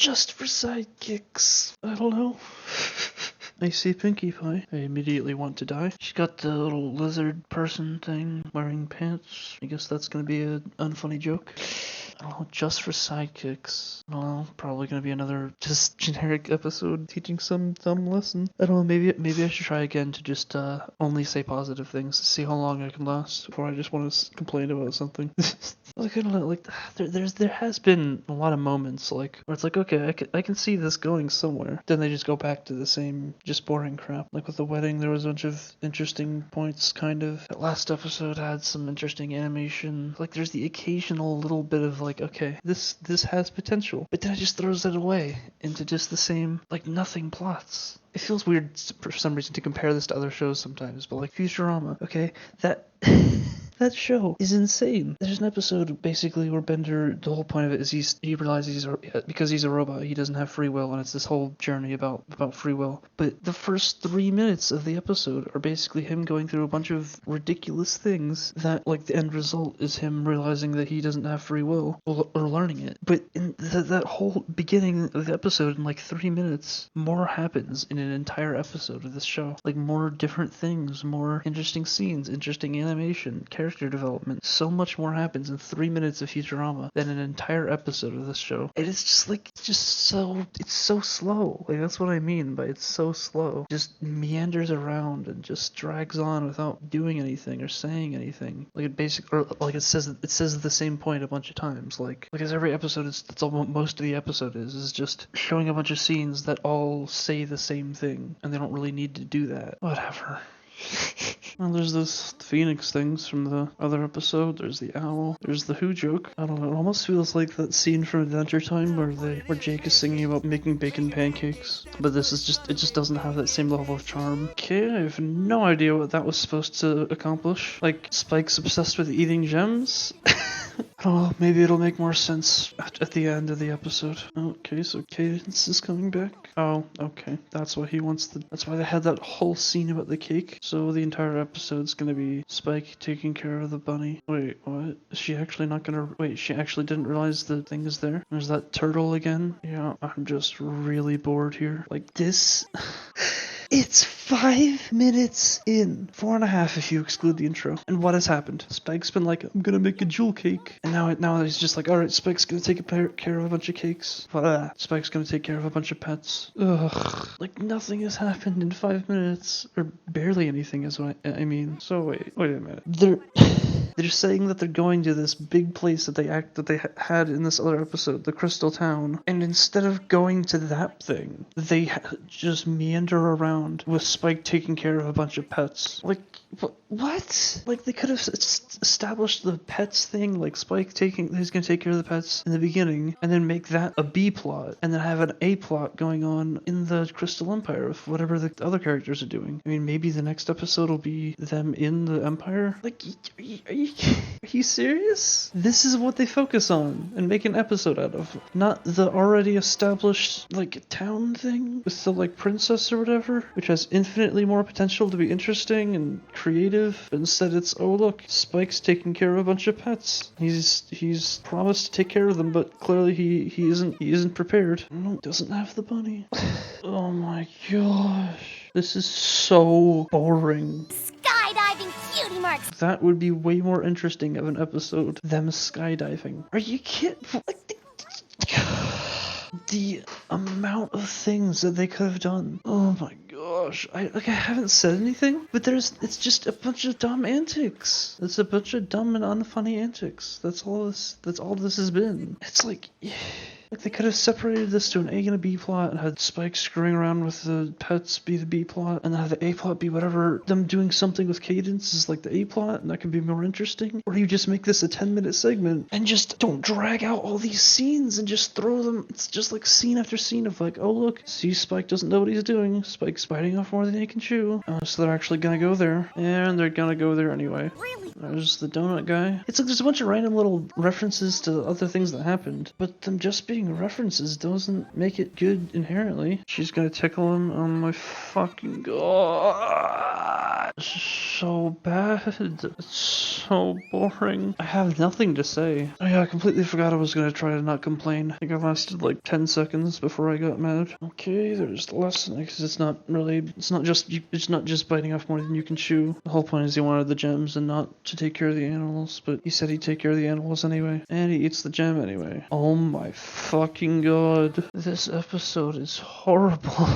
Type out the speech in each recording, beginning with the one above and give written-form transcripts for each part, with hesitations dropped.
just for sidekicks. I don't know. I see Pinkie Pie. I immediately want to die. She's got the little lizard person thing wearing pants. I guess that's gonna be an unfunny joke. I don't know, just for sidekicks. I don't know, probably gonna be another just generic episode teaching some dumb lesson. I don't know, maybe I should try again to just only say positive things to see how long I can last before I just want to complain about something. Like, I don't know, like, there has been a lot of moments, like, where it's like, okay, I can see this going somewhere. Then they just go back to the same, just boring crap. Like, with the wedding, there was a bunch of interesting points, kind of. That last episode had some interesting animation. Like, there's the occasional little bit of, like, okay, this has potential. But then it just throws it away into just the same, like, nothing plots. It feels weird for some reason to compare this to other shows sometimes, but like Futurama, okay, that that show is insane. There's an episode basically where Bender, the whole point of it is he realizes because he's a robot, he doesn't have free will, and it's this whole journey about free will. But the first 3 minutes of the episode are basically him going through a bunch of ridiculous things that, like, the end result is him realizing that he doesn't have free will or learning it. But in that whole beginning of the episode, in like 3 minutes, more happens in an entire episode of this show. Like, more different things, more interesting scenes, interesting animation, character development. So much more happens in 3 minutes of Futurama than an entire episode of this show. And it's just like, it's so slow. Like, that's what I mean by it's so slow. Just meanders around and just drags on without doing anything or saying anything. Like, it says the same point a bunch of times. Like as every episode that's all most of the episode is just showing a bunch of scenes that all say the same thing, and they don't really need to do that. Whatever. Well, there's those Phoenix things from the other episode. There's the owl. There's the Who joke. I don't know. It almost feels like that scene from Adventure Time where Jake is singing about making bacon pancakes. But this is it just doesn't have that same level of charm. Okay, I have no idea what that was supposed to accomplish. Like, Spike's obsessed with eating gems? I don't know, maybe it'll make more sense at the end of the episode. Okay, so Cadence is coming back. Oh, okay. That's why that's why they had that whole scene about the cake. So the entire episode's gonna be Spike taking care of the bunny. Wait, what? Is she actually not gonna... Wait, she actually didn't realize the thing is there? There's that turtle again? Yeah, I'm just really bored here. Like, this... It's 5 minutes in. 4.5 if you exclude the intro. And what has happened? Spike's been like, I'm gonna make a jewel cake. And now he's just like, alright, Spike's gonna take care of a bunch of cakes. Spike's gonna take care of a bunch of pets. Ugh. Like, nothing has happened in 5 minutes. Or barely anything is what I mean. So wait a minute. They're saying that they're going to this big place that they had in this other episode, the Crystal Town, and instead of going to that thing, they just meander around with Spike taking care of a bunch of pets. Like, what? Like, they could have established the pets thing, like he's gonna take care of the pets in the beginning, and then make that a B plot, and then have an A plot going on in the Crystal Empire with whatever the other characters are doing. I mean, maybe the next episode will be them in the Empire? Like, are you serious? This is what they focus on and make an episode out of. Not the already established, like, town thing with the, like, princess or whatever, which has infinitely more potential to be interesting and creative. Instead, it's, oh look, Spike's taking care of a bunch of pets. He's promised to take care of them, but clearly he isn't prepared. No, doesn't have the bunny. Oh my gosh. This is so boring. Skydiving cutie marks. That would be way more interesting of an episode, them skydiving. Are you kidding? Like, the amount of things that they could have done. Oh my gosh. I haven't said anything, but it's just a bunch of dumb antics. It's a bunch of dumb and unfunny antics. That's all this has been. It's like, like, they could have separated this to an A and a B plot and had Spike screwing around with the pets be the B plot, and then have the A plot be whatever them doing something with Cadence is like the A plot, and that could be more interesting. Or you just make this a 10-minute segment and just don't drag out all these scenes and just throw them. It's just like scene after scene of like, oh look, see, Spike doesn't know what he's doing. Spike's biting off more than he can chew. So they're actually gonna go there, and they're gonna go there anyway. Really? There's the donut guy. It's like there's a bunch of random little references to other things that happened, but them just being references doesn't make it good inherently. She's gonna tickle him. Oh my fucking god. so bad. It's so boring. I have nothing to say. Oh yeah, I completely forgot I was gonna try to not complain. I think I lasted like 10 seconds before I got mad. Okay, there's the lesson, because it's not just biting off more than you can chew. The whole point is he wanted the gems and not to take care of the animals, but he said he'd take care of the animals anyway. And he eats the gem anyway. Oh my fucking god. This episode is horrible.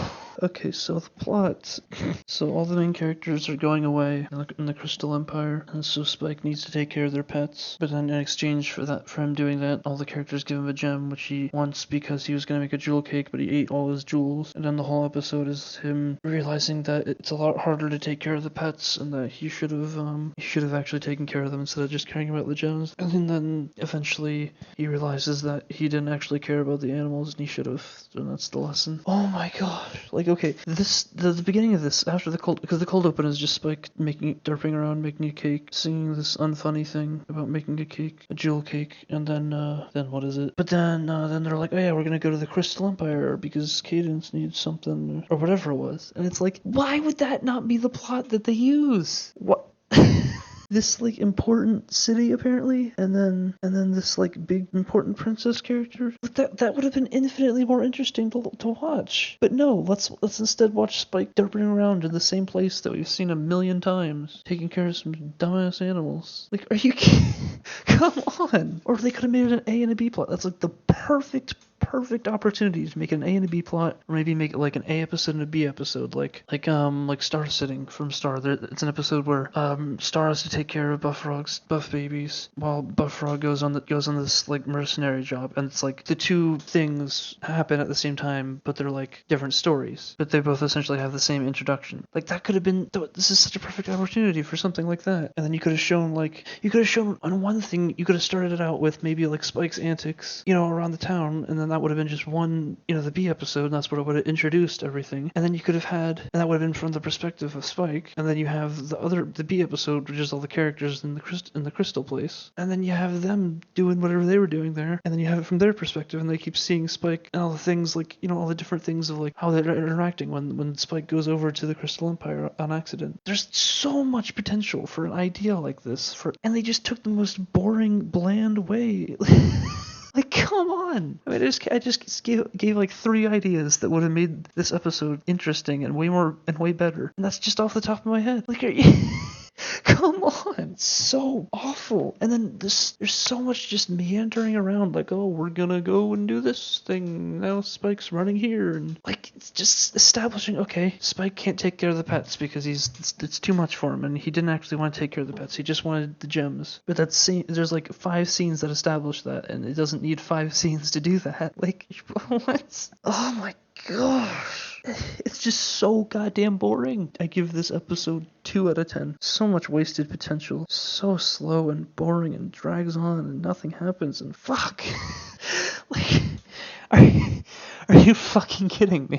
Okay, so the plot. So all the main characters are going away in the Crystal Empire, and so Spike needs to take care of their pets. But then in exchange for him doing that, all the characters give him a gem, which he wants because he was gonna make a jewel cake, but he ate all his jewels. And then the whole episode is him realizing that it's a lot harder to take care of the pets, and that he should have actually taken care of them instead of just caring about the gems. And then eventually he realizes that he didn't actually care about the animals, and he should have. And that's the lesson. Oh my gosh! Like, okay, the beginning of this, after the cold, because the cold open is just Spike derping around making a cake, singing this unfunny thing about making a cake, a jewel cake, and then what is it? But then they're like, oh yeah, we're gonna go to the Crystal Empire because Cadence needs something or whatever it was, and it's like, why would that not be the plot that they use? What? This like important city apparently, and then this like big important princess character. That would have been infinitely more interesting to watch. But no, let's instead watch Spike derping around in the same place that we've seen a million times, taking care of some dumbass animals. Like, are you kidding? Come on! Or they could have made it an A and a B plot. That's like the perfect opportunity to make an A and a B plot, or maybe make it like an A episode and a B episode, like Star Sitting from Star. It's an episode where Star has to take care of Buff babies, while Buff Frog goes on this like mercenary job, and it's like the two things happen at the same time, but they're like different stories, but they both essentially have the same introduction. Like, that could have been. This is such a perfect opportunity for something like that, and then you could have shown on one thing, you could have started it out with maybe like Spike's antics, around the town, and then that would have been just one, the B episode, and that's what it would have introduced everything. And then you could have had, and that would have been from the perspective of Spike, and then you have the B episode, which is all the characters in the crystal place, and then you have them doing whatever they were doing there, and then you have it from their perspective, and they keep seeing Spike and all the things, like, all the different things of like how they're interacting when Spike goes over to the Crystal Empire on accident. There's so much potential for an idea like this, and they just took the most boring, bland way. Like, come on! I mean, I just gave like 3 ideas that would have made this episode interesting and way better, and that's just off the top of my head. Like, are you? Come on, it's so awful. And then there's so much just meandering around, like, oh, we're gonna go and do this thing, now Spike's running here, and like, it's just establishing, okay, Spike can't take care of the pets because it's too much for him, and he didn't actually want to take care of the pets, he just wanted the gems. But there's like 5 scenes that establish that, and it doesn't need 5 scenes to do that. Like, what? Oh my gosh. It's just so goddamn boring. I give this episode 2 out of 10. So much wasted potential. So slow and boring and drags on and nothing happens and fuck. Like, are you fucking kidding me?